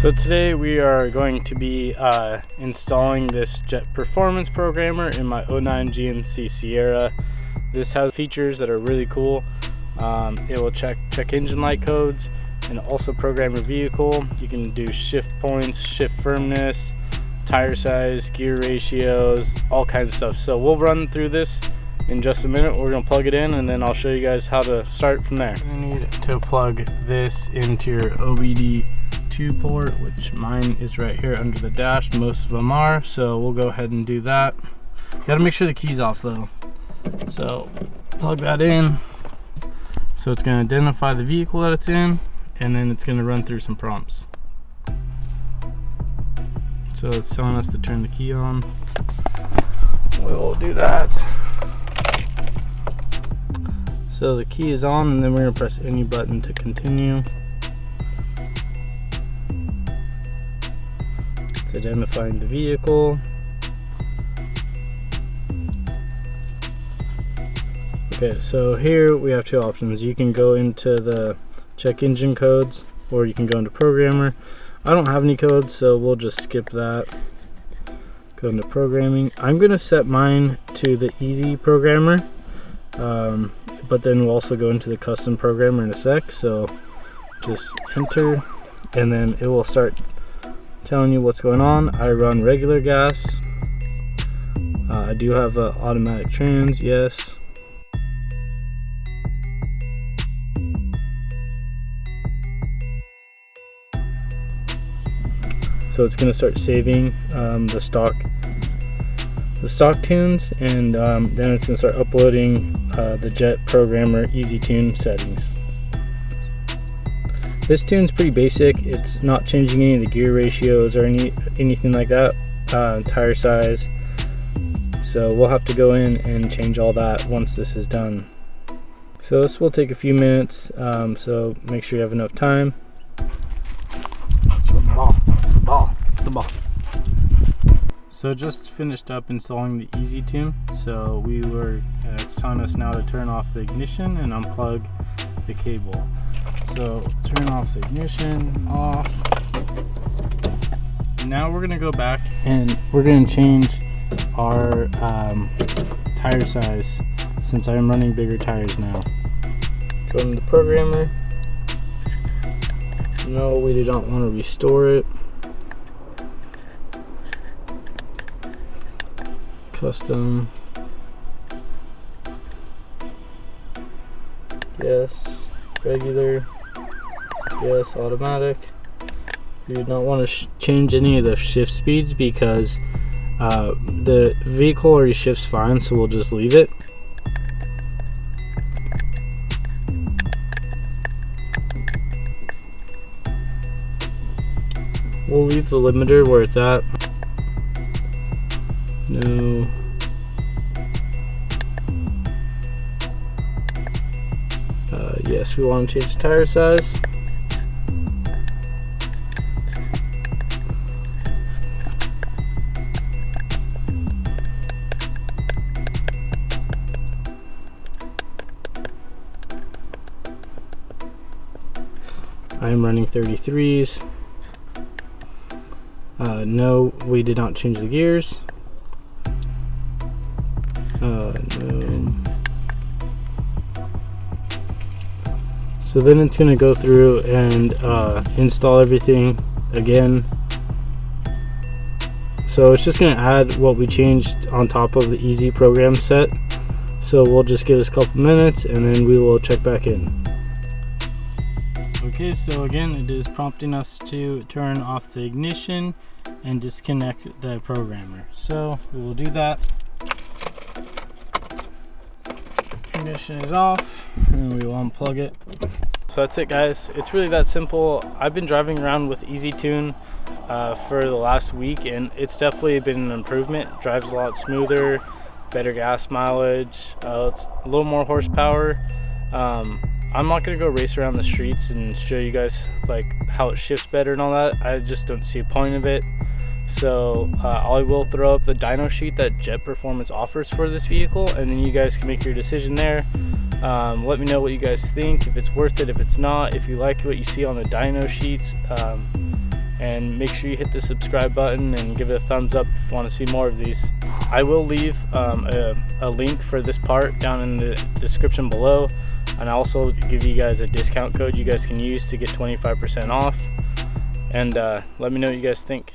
So today we are going to be installing this Jet Performance Programmer in my 09 GMC Sierra. This has features that are really cool. It will check engine light codes and also program your vehicle. You can do shift points, shift firmness, tire size, gear ratios, all kinds of stuff. So we'll run through this in just a minute. We're going to plug it in and then I'll show you guys how to start from there. You need to plug this into your OBD2 port, which mine is right here under the dash. Most of them are, so we'll go ahead and do that. You got to make sure the key's off though. So plug that in. So it's going to identify the vehicle that it's in, and then it's going to run through some prompts. So it's telling us to turn the key on. We'll do that. So the key is on, and then we're going to press any button to continue. It's identifying the vehicle. Okay, so here we have two options. You can go into the check engine codes, or you can go into programmer. I don't have any codes, so we'll just skip that. Go into programming. I'm gonna set mine to the easy programmer, but then we'll also go into the custom programmer in a sec. So just enter, and then it will start telling you what's going on. I run regular gas. I do have automatic trans, yes. So it's going to start saving the stock tunes, and then it's going to start uploading the Jet Programmer Easy Tune settings. This tune's pretty basic. It's not changing any of the gear ratios or anything like that. Tire size. So we'll have to go in and change all that once this is done. So this will take a few minutes. So make sure you have enough time. The ball. So just finished up installing the Easy Tune. So it's telling us now to turn off the ignition and unplug the cable. So turn off the ignition, off. Now we're gonna go back and we're gonna change our tire size, since I'm running bigger tires now. Go into the programmer. No, we do not want to restore it. Custom. Yes. Regular. Yes. Automatic. We do not want to change any of the shift speeds because the vehicle already shifts fine, so we'll just leave it. We'll leave the limiter where it's at. No. Yes, we want to change the tire size. I'm running 33s. No, we did not change the gears. No. So then it's going to go through and install everything again. So it's just going to add what we changed on top of the easy program set. So we'll just give us a couple minutes and then we will check back in. Okay, so again it is prompting us to turn off the ignition and disconnect the programmer. So we will do that. Ignition is off and we will unplug it. So that's it, guys. It's really that simple. I've been driving around with Easy Tune for the last week, and it's definitely been an improvement. Drives a lot smoother, better gas mileage, it's a little more horsepower. I'm not gonna go race around the streets and show you guys like how it shifts better and all that. I just don't see a point of it. So I will throw up the dyno sheet that Jet Performance offers for this vehicle, and then you guys can make your decision there. Let me know what you guys think, if it's worth it, if it's not, if you like what you see on the dyno sheets. and make sure you hit the subscribe button and give it a thumbs up if you want to see more of these. I will leave a link for this part down in the description below, and I'll also give you guys a discount code you guys can use to get 25% off. And let me know what you guys think.